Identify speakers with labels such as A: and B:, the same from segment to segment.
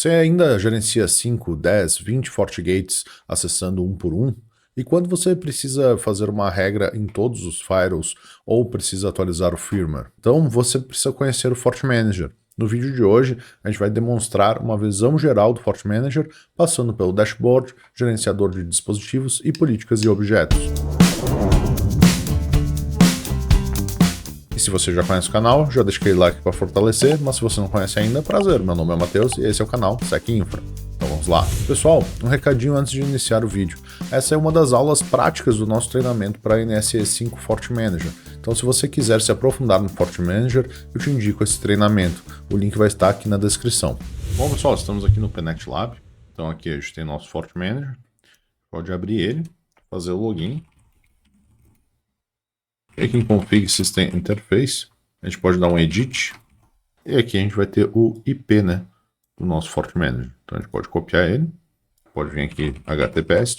A: Você ainda gerencia 5, 10, 20 FortiGates acessando um por um? E quando você precisa fazer uma regra em todos os firewalls ou precisa atualizar o firmware? Então você precisa conhecer o FortiManager. No vídeo de hoje, a gente vai demonstrar uma visão geral do FortiManager, passando pelo dashboard, gerenciador de dispositivos e políticas e objetos. E se você já conhece o canal, já deixa aquele like para fortalecer, mas se você não conhece ainda, prazer, meu nome é Matheus e esse é o canal Sec Infra. Então vamos lá. Pessoal, um recadinho antes de iniciar o vídeo. Essa é uma das aulas práticas do nosso treinamento para NSE 5 FortiManager. Então se você quiser se aprofundar no FortiManager, eu te indico esse treinamento. O link vai estar aqui na descrição. Bom pessoal, estamos aqui no Pnet Lab. Então aqui a gente tem nosso FortiManager. Pode abrir ele, fazer o login. E aqui em Config System Interface, a gente pode dar um Edit. E aqui a gente vai ter o IP, né, do nosso FortiManager. Então a gente pode copiar ele. Pode vir aqui https,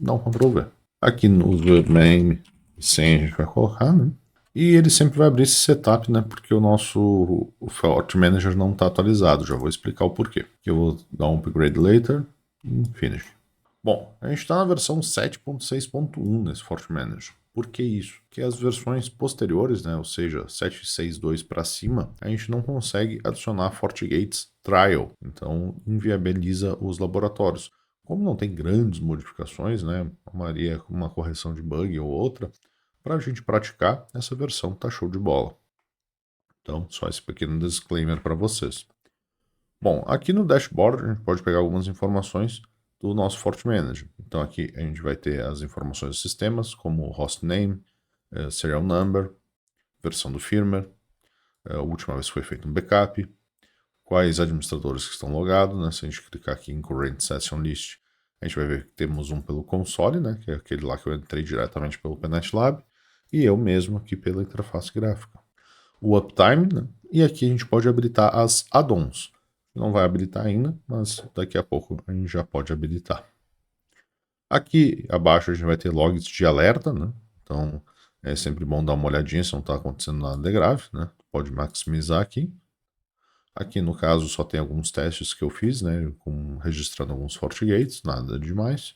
A: dar um Ctrl V. Aqui no username e senha a gente vai colocar, né? E ele sempre vai abrir esse setup, né? Porque o FortiManager não está atualizado. Já vou explicar o porquê. Aqui eu vou dar um upgrade later e finish. Bom, a gente está na versão 7.6.1 nesse FortiManager. Por que isso? Porque as versões posteriores, né, ou seja, 7.6.2 para cima, a gente não consegue adicionar FortiGates Trial, então inviabiliza os laboratórios. Como não tem grandes modificações, né, a maioria com uma correção de bug ou outra, para a gente praticar, essa versão tá show de bola. Então, só esse pequeno disclaimer para vocês. Bom, aqui no dashboard a gente pode pegar algumas informações do nosso FortiManager. Então aqui a gente vai ter as informações dos sistemas, como hostname, serial number, versão do firmware, a última vez que foi feito um backup, quais administradores que estão logados, né? Se a gente clicar aqui em Current Session List, a gente vai ver que temos um pelo console, né? Que é aquele lá que eu entrei diretamente pelo Pnet Lab, e eu mesmo aqui pela interface gráfica. O uptime, né? E aqui a gente pode habilitar as add-ons. Não vai habilitar ainda, mas daqui a pouco a gente já pode habilitar. Aqui abaixo a gente vai ter logs de alerta, né? Então é sempre bom dar uma olhadinha se não está acontecendo nada de grave, né? Pode maximizar aqui. Aqui no caso só tem alguns testes que eu fiz, né? Registrando alguns FortiGates, nada demais.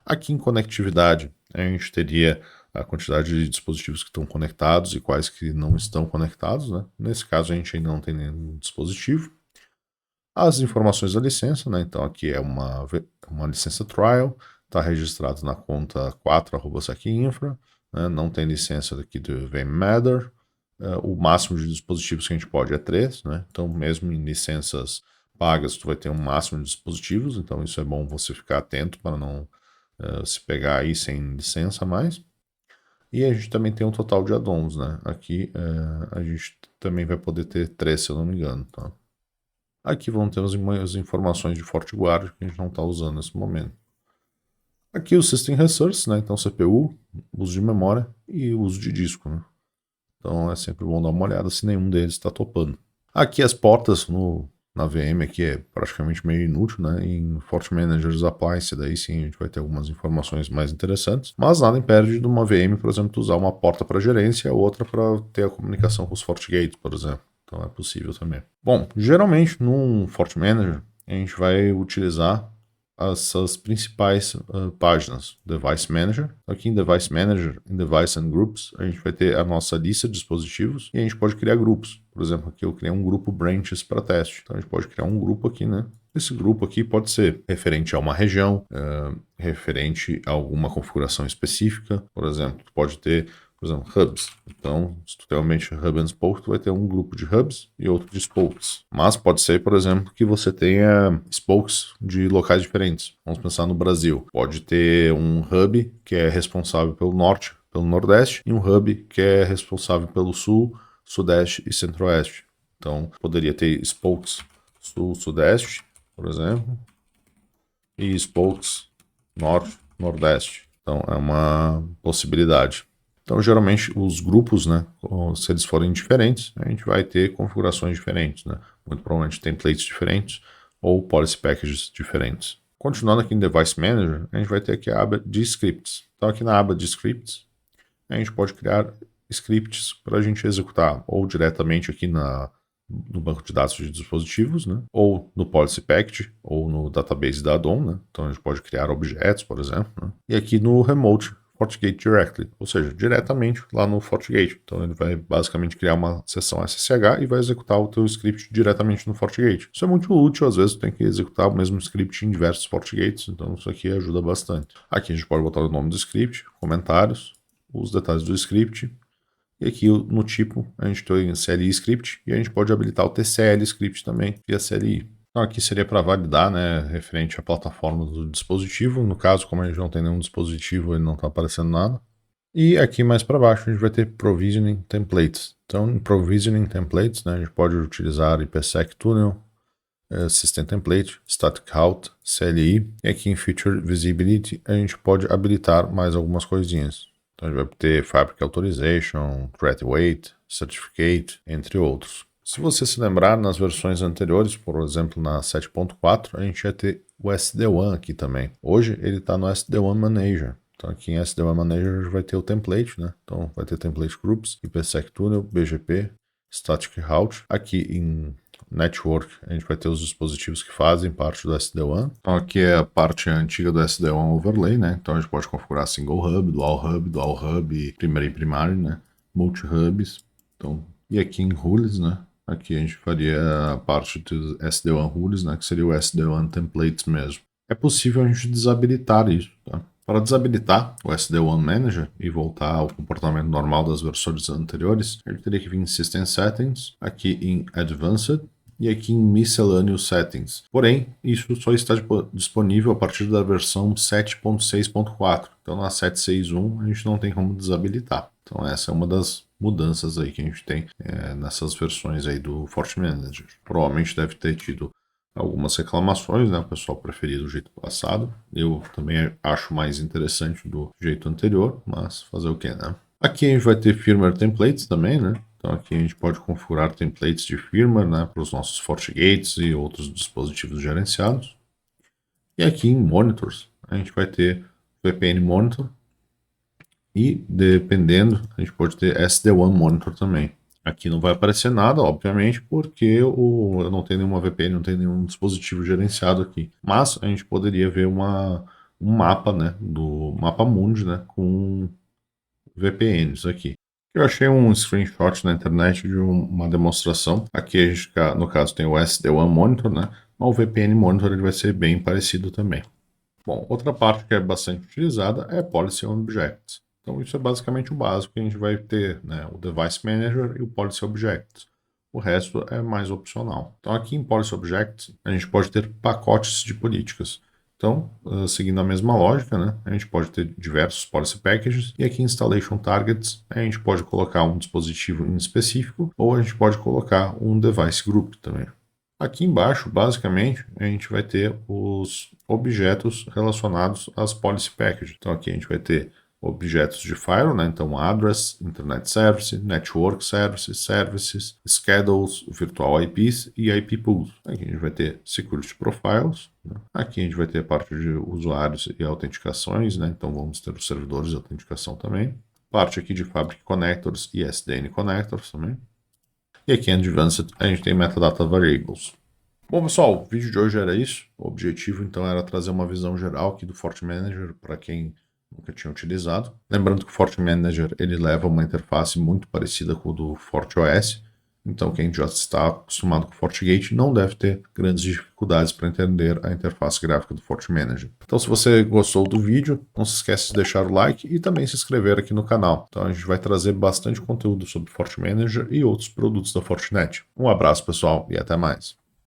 A: Aqui em conectividade a gente teria a quantidade de dispositivos que estão conectados e quais que não estão conectados, né? Nesse caso a gente ainda não tem nenhum dispositivo. As informações da licença, né? Então aqui é uma licença trial, está registrado na conta 4@secinfra, né? Não tem licença aqui do VMware. O máximo de dispositivos que a gente pode é 3, né? Então mesmo em licenças pagas tu vai ter um máximo de dispositivos, então isso é bom você ficar atento para não se pegar aí sem licença mais. E a gente também tem um total de add-ons, né? Aqui a gente também vai poder ter 3, se eu não me engano, tá? Aqui vão ter as informações de FortiGuard que a gente não está usando nesse momento. Aqui o System Resource, né? Então CPU, uso de memória e uso de disco, né? Então é sempre bom dar uma olhada se nenhum deles está topando. Aqui as portas na VM aqui é praticamente meio inútil, né? Em FortiManager's Appliance, daí sim a gente vai ter algumas informações mais interessantes, mas nada impede de uma VM, por exemplo, usar uma porta para gerência e a outra para ter a comunicação com os FortiGates, por exemplo. Então é possível também. Bom, geralmente num FortiManager a gente vai utilizar essas principais páginas. Device Manager. Aqui em Device Manager, em Device and Groups, a gente vai ter a nossa lista de dispositivos e a gente pode criar grupos. Por exemplo, aqui eu criei um grupo Branches para teste. Então a gente pode criar um grupo aqui, né? Esse grupo aqui pode ser referente a uma região, referente a alguma configuração específica. Por exemplo, pode ter, por exemplo, hubs. Então, se tu tem uma mente hub and spoke, tu vai ter um grupo de hubs e outro de spokes. Mas pode ser, por exemplo, que você tenha spokes de locais diferentes. Vamos pensar no Brasil. Pode ter um hub que é responsável pelo norte, pelo nordeste, e um hub que é responsável pelo sul, sudeste e centro-oeste. Então, poderia ter spokes sul, sudeste, por exemplo, e spokes norte, nordeste. Então, é uma possibilidade. Então, geralmente, os grupos, né, se eles forem diferentes, a gente vai ter configurações diferentes, né? Muito provavelmente templates diferentes ou policy packages diferentes. Continuando aqui em Device Manager, a gente vai ter aqui a aba de scripts. Então, aqui na aba de scripts, a gente pode criar scripts para a gente executar ou diretamente aqui no banco de dados de dispositivos, né? Ou no Policy Package, ou no database da addon, né? Então a gente pode criar objetos, por exemplo, né? E aqui no Remote FortiGate Directly, ou seja, diretamente lá no FortiGate. Então ele vai basicamente criar uma sessão SSH e vai executar o teu script diretamente no FortiGate. Isso é muito útil, às vezes tu tem que executar o mesmo script em diversos FortiGates, então isso aqui ajuda bastante. Aqui a gente pode botar o nome do script, comentários, os detalhes do script, e aqui no tipo a gente tem CLI script e a gente pode habilitar o TCL script também via CLI. Então aqui seria para validar, né, referente à plataforma do dispositivo. No caso, como a gente não tem nenhum dispositivo, ele não está aparecendo nada. E aqui mais para baixo a gente vai ter Provisioning Templates. Então em Provisioning Templates, né, a gente pode utilizar IPsec Tunnel, System Template, Static Route, CLI. E aqui em Feature Visibility a gente pode habilitar mais algumas coisinhas. Então a gente vai ter Fabric Authorization, Threat Weight, Certificate, entre outros. Se você se lembrar, nas versões anteriores, por exemplo na 7.4, a gente ia ter o SD-WAN aqui também. Hoje ele está no SD-WAN Manager. Então aqui em SD-WAN Manager a gente vai ter o template, né? Então vai ter Template Groups, IPsec Tunnel, BGP, Static Route. Aqui em Network, a gente vai ter os dispositivos que fazem parte do SD-WAN. Então aqui é a parte antiga do SD-WAN Overlay, né? Então a gente pode configurar Single Hub, Dual Hub, Primary e Primary, né? Multi-Hubs. Então, e aqui em Rules, né? Aqui a gente faria a parte do SD-WAN Rules, né? Que seria o SD-WAN Templates mesmo. É possível a gente desabilitar isso, tá? Para desabilitar o SD-WAN Manager e voltar ao comportamento normal das versões anteriores, a gente teria que vir em System Settings, aqui em Advanced, e aqui em Miscellaneous Settings. Porém, isso só está disponível a partir da versão 7.6.4. Então na 7.6.1 a gente não tem como desabilitar. Então essa é uma das mudanças aí que a gente tem nessas versões aí do FortiManager. Provavelmente deve ter tido algumas reclamações, né? O pessoal preferia do jeito passado. Eu também acho mais interessante do jeito anterior, mas fazer o que, né? Aqui a gente vai ter Firmware Templates também, né? Então aqui a gente pode configurar templates de firmware, né, para os nossos FortiGates e outros dispositivos gerenciados. E aqui em Monitors a gente vai ter VPN Monitor e, dependendo, a gente pode ter SD-WAN Monitor também. Aqui não vai aparecer nada, obviamente, porque eu não tenho nenhuma VPN, não tenho nenhum dispositivo gerenciado aqui. Mas a gente poderia ver um mapa, né, do mapa mundi, né, com VPNs aqui. Eu achei um screenshot na internet de uma demonstração. Aqui a gente, no caso, tem o SD-WAN Monitor, né? Mas o VPN Monitor ele vai ser bem parecido também. Bom, outra parte que é bastante utilizada é Policy Objects. Então isso é basicamente o básico que a gente vai ter, né? O Device Manager e o Policy Objects. O resto é mais opcional. Então aqui em Policy Objects a gente pode ter pacotes de políticas. Então, seguindo a mesma lógica, né, a gente pode ter diversos policy packages e aqui em Installation Targets a gente pode colocar um dispositivo em específico ou a gente pode colocar um device group também. Aqui embaixo, basicamente, a gente vai ter os objetos relacionados às policy packages. Então aqui a gente vai ter objetos de firewall, né? Então address, internet service, network services, schedules, virtual IPs e IP pools. Aqui a gente vai ter security profiles, né? Aqui a gente vai ter a parte de usuários e autenticações, né? Então vamos ter os servidores de autenticação também. Parte aqui de Fabric Connectors e SDN Connectors também. E aqui em Advanced a gente tem Metadata Variables. Bom, pessoal, o vídeo de hoje era isso. O objetivo, então, era trazer uma visão geral aqui do FortiManager para quem nunca tinha utilizado. Lembrando que o FortiManager ele leva uma interface muito parecida com o do FortiOS. Então, quem já está acostumado com o FortiGate não deve ter grandes dificuldades para entender a interface gráfica do FortiManager. Então, se você gostou do vídeo, não se esqueça de deixar o like e também se inscrever aqui no canal. Então, a gente vai trazer bastante conteúdo sobre FortiManager e outros produtos da Fortinet. Um abraço, pessoal, e até mais.